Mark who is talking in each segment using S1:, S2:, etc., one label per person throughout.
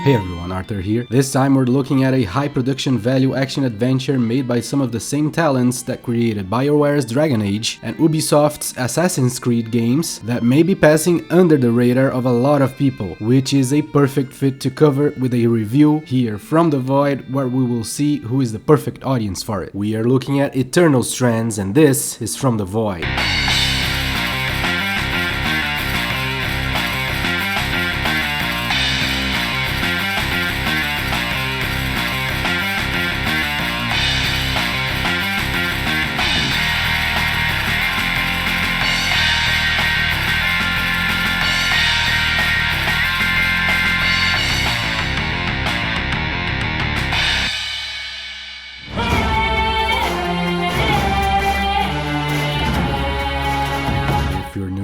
S1: Hey everyone, Arthur here. This time we're looking at a high production value action adventure made by some of the same talents that created BioWare's Dragon Age and Ubisoft's Assassin's Creed games that may be passing under the radar of a lot of people, which is a perfect fit to cover with a review here from the Void where we will see who is the perfect audience for it. We are looking at Eternal Strands and this is from the Void.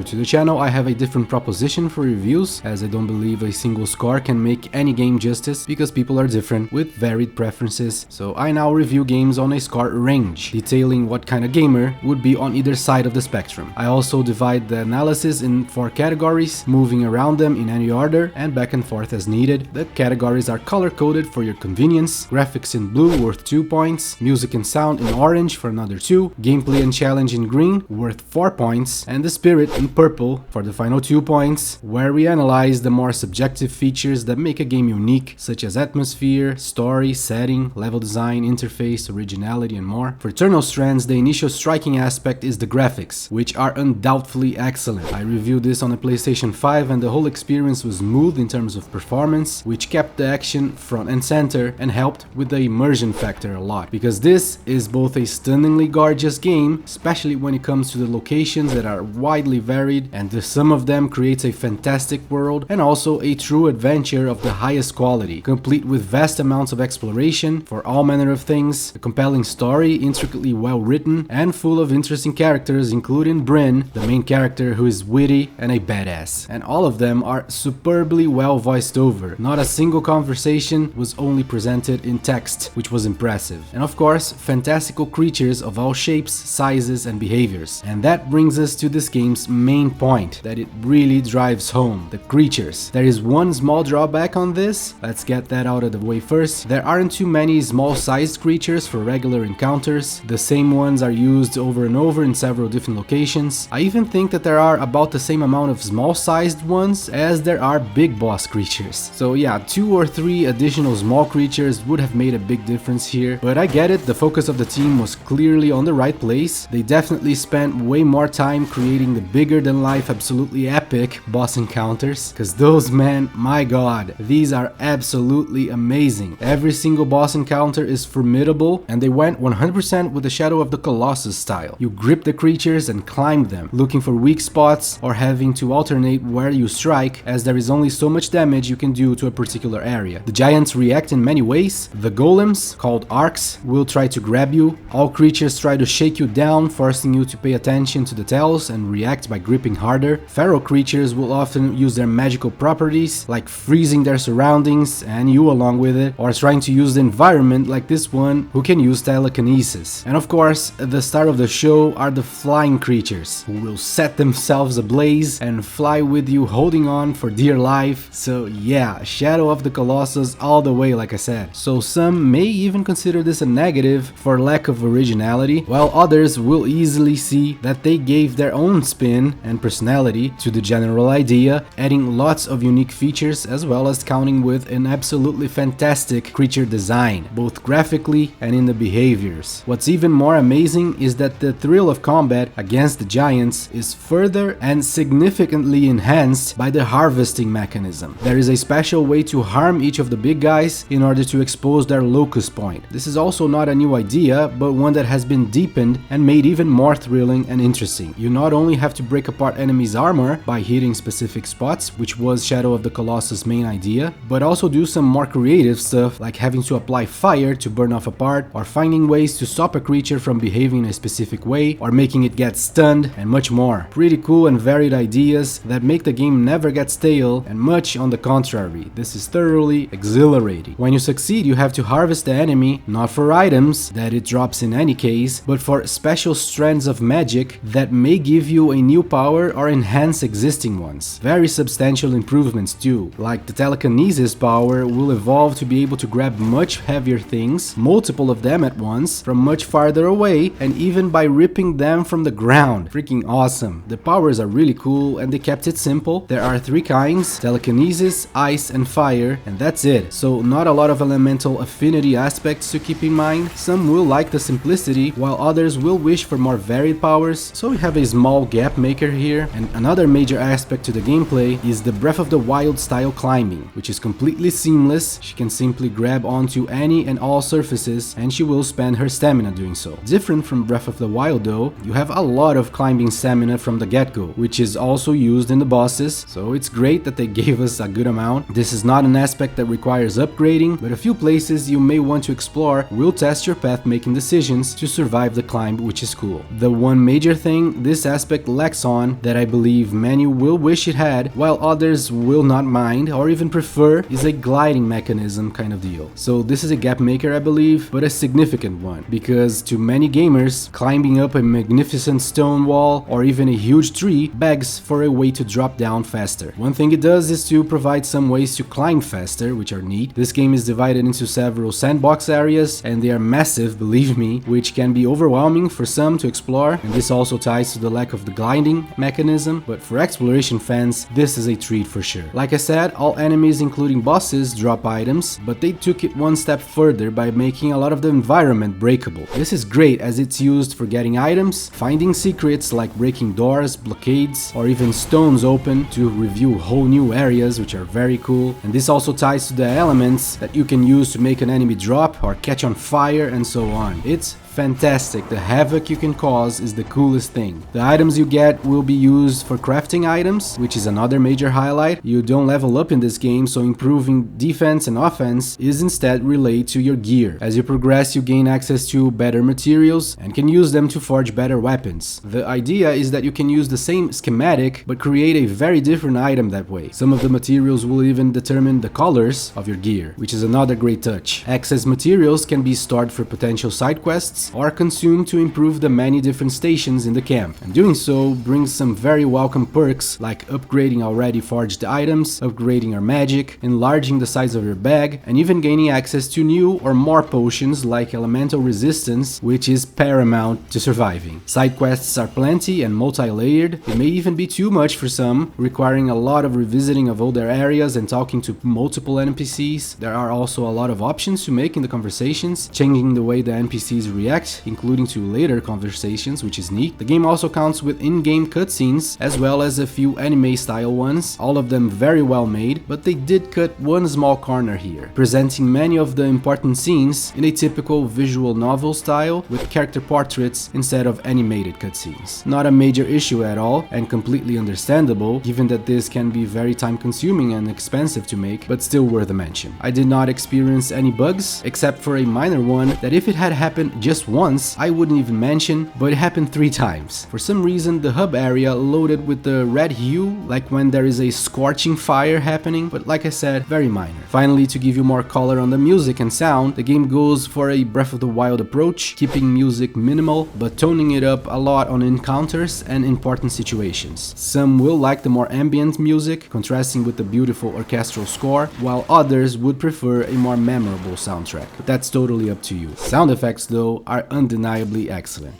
S1: To the channel, I have a different proposition for reviews, as I don't believe a single score can make any game justice because people are different with varied preferences. So I now review games on a score range, detailing what kind of gamer would be on either side of the spectrum. I also divide the analysis in 4 categories, moving around them in any order and back and forth as needed. The categories are color-coded for your convenience: graphics in blue worth 2 points, music and sound in orange for another 2, gameplay and challenge in green worth 4 points, and the spirit in purple for the final 2 points, where we analyze the more subjective features that make a game unique, such as atmosphere, story, setting, level design, interface, originality, and more. For Eternal Strands, the initial striking aspect is the graphics, which are undoubtedly excellent. I reviewed this on a PlayStation 5 and the whole experience was smooth in terms of performance, which kept the action front and center and helped with the immersion factor a lot, because this is both a stunningly gorgeous game, especially when it comes to the locations that are widely varied, and the sum of them creates a fantastic world and also a true adventure of the highest quality, complete with vast amounts of exploration for all manner of things, a compelling story, intricately well written and full of interesting characters, including Bryn, the main character, who is witty and a badass, and all of them are superbly well voiced over. Not a single conversation was only presented in text, which was impressive. And of course, fantastical creatures of all shapes, sizes and behaviors. And that brings us to this game's main point that it really drives home: the creatures. There is one small drawback on this. Let's get that out of the way first. There aren't too many small-sized creatures for regular encounters. The same ones are used over and over in several different locations. I even think that there are about the same amount of small-sized ones as there are big boss creatures. So yeah, 2 or 3 additional small creatures would have made a big difference here, but I get it, the focus of the team was clearly on the right place. They definitely spent way more time creating the bigger than life, absolutely epic boss encounters, because those, man, my god, these are absolutely amazing. Every single boss encounter is formidable, and they went 100% with the Shadow of the Colossus style. You grip the creatures and climb them, looking for weak spots or having to alternate where you strike, as there is only so much damage you can do to a particular area. The giants react in many ways. The golems, called arcs, will try to grab you. All creatures try to shake you down, forcing you to pay attention to details and react by gripping harder. Feral creatures will often use their magical properties, like freezing their surroundings and you along with it, or trying to use the environment, like this one who can use telekinesis. And of course, the star of the show are the flying creatures, who will set themselves ablaze and fly with you, holding on for dear life. So yeah, Shadow of the Colossus all the way, like I said. So some may even consider this a negative for lack of originality, while others will easily see that they gave their own spin and personality to the general idea, adding lots of unique features as well as counting with an absolutely fantastic creature design, both graphically and in the behaviors. What's even more amazing is that the thrill of combat against the giants is further and significantly enhanced by the harvesting mechanism. There is a special way to harm each of the big guys in order to expose their locus point. This is also not a new idea, but one that has been deepened and made even more thrilling and interesting. You not only have to break apart enemies' armor by hitting specific spots, which was Shadow of the Colossus' main idea, but also do some more creative stuff like having to apply fire to burn off a part, or finding ways to stop a creature from behaving in a specific way, or making it get stunned, and much more. Pretty cool and varied ideas that make the game never get stale, and much on the contrary. This is thoroughly exhilarating. When you succeed, you have to harvest the enemy, not for items that it drops in any case, but for special strands of magic that may give you a new power or enhance existing ones. Very substantial improvements too, like the telekinesis power will evolve to be able to grab much heavier things, multiple of them at once, from much farther away, and even by ripping them from the ground. Freaking awesome. The powers are really cool and they kept it simple. There are 3 kinds: telekinesis, ice, and fire, and that's it. So not a lot of elemental affinity aspects to keep in mind. Some will like the simplicity, while others will wish for more varied powers. So we have a small gap maker here, and another major aspect to the gameplay is the Breath of the Wild style climbing, which is completely seamless. She can simply grab onto any and all surfaces, and she will spend her stamina doing so. Different from Breath of the Wild though, you have a lot of climbing stamina from the get-go, which is also used in the bosses, so it's great that they gave us a good amount. This is not an aspect that requires upgrading, but a few places you may want to explore will test your path making decisions to survive the climb, which is cool. The one major thing this aspect lacks on, that I believe many will wish it had, while others will not mind or even prefer, is a gliding mechanism kind of deal. So this is a gap maker, I believe, but a significant one, because to many gamers, climbing up a magnificent stone wall or even a huge tree begs for a way to drop down faster. One thing it does is to provide some ways to climb faster, which are neat. This game is divided into several sandbox areas, and they are massive, believe me, which can be overwhelming for some to explore, and this also ties to the lack of the gliding mechanism, but for exploration fans, this is a treat for sure. Like I said, all enemies including bosses drop items, but they took it one step further by making a lot of the environment breakable. This is great as it's used for getting items, finding secrets like breaking doors, blockades, or even stones open to review whole new areas, which are very cool. And this also ties to the elements that you can use to make an enemy drop or catch on fire and so on. It's fantastic. The havoc you can cause is the coolest thing. The items you get will be used for crafting items, which is another major highlight. You don't level up in this game, so improving defense and offense is instead relayed to your gear. As you progress, you gain access to better materials and can use them to forge better weapons. The idea is that you can use the same schematic but create a very different item that way. Some of the materials will even determine the colors of your gear, which is another great touch. Excess materials can be stored for potential side quests or consumed to improve the many different stations in the camp, and doing so brings some very welcome perks like upgrading already forged items, upgrading your magic, enlarging the size of your bag, and even gaining access to new or more potions like elemental resistance, which is paramount to surviving. Side quests are plenty and multi-layered. It may even be too much for some, requiring a lot of revisiting of older areas and talking to multiple NPCs. There are also a lot of options to make in the conversations, changing the way the NPCs react, including to later conversations, which is neat. The game also counts with in-game cutscenes, as well as a few anime-style ones, all of them very well made, but they did cut one small corner here, presenting many of the important scenes in a typical visual novel style with character portraits instead of animated cutscenes. Not a major issue at all, and completely understandable, given that this can be very time-consuming and expensive to make, but still worth a mention. I did not experience any bugs, except for a minor one that if it had happened just once, I wouldn't even mention, but it happened 3 times. For some reason, the hub area loaded with the red hue, like when there is a scorching fire happening, but like I said, very minor. Finally, to give you more color on the music and sound, the game goes for a Breath of the Wild approach, keeping music minimal, but toning it up a lot on encounters and important situations. Some will like the more ambient music, contrasting with the beautiful orchestral score, while others would prefer a more memorable soundtrack, but that's totally up to you. Sound effects, though, are undeniably excellent.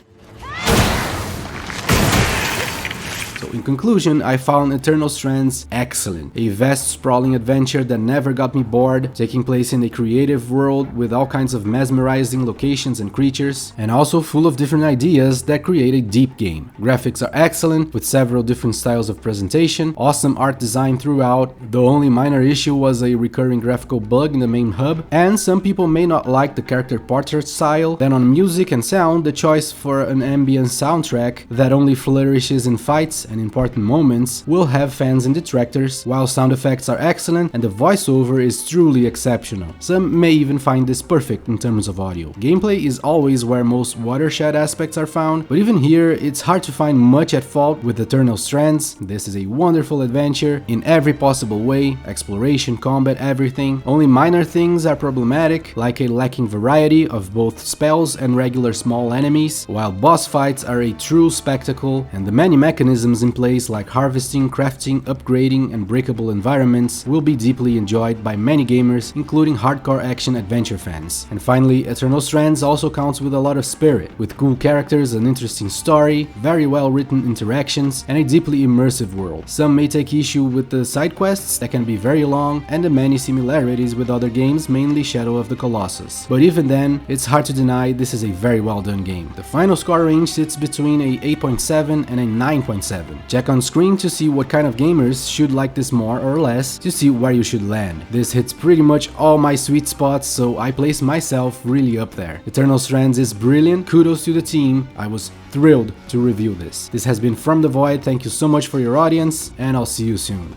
S1: So in conclusion, I found Eternal Strands excellent. A vast sprawling adventure that never got me bored, taking place in a creative world with all kinds of mesmerizing locations and creatures, and also full of different ideas that create a deep game. Graphics are excellent, with several different styles of presentation, awesome art design throughout. The only minor issue was a recurring graphical bug in the main hub, and some people may not like the character portrait style. Then on music and sound, the choice for an ambient soundtrack that only flourishes in fights and important moments will have fans and detractors, while sound effects are excellent and the voiceover is truly exceptional. Some may even find this perfect in terms of audio. Gameplay is always where most watershed aspects are found, but even here it's hard to find much at fault with Eternal Strands. This is a wonderful adventure in every possible way, exploration, combat, everything. Only minor things are problematic, like a lacking variety of both spells and regular small enemies, while boss fights are a true spectacle and the many mechanisms in place like harvesting, crafting, upgrading, and breakable environments will be deeply enjoyed by many gamers, including hardcore action adventure fans. And finally, Eternal Strands also counts with a lot of spirit, with cool characters, an interesting story, very well written interactions, and a deeply immersive world. Some may take issue with the side quests that can be very long and the many similarities with other games, mainly Shadow of the Colossus. But even then, it's hard to deny this is a very well done game. The final score range sits between a 8.7 and a 9.7. Check on screen to see what kind of gamers should like this more or less, to see where you should land. This hits pretty much all my sweet spots, so I place myself really up there. Eternal Strands is brilliant, kudos to the team, I was thrilled to review this. This has been From the Void, thank you so much for your audience, and I'll see you soon.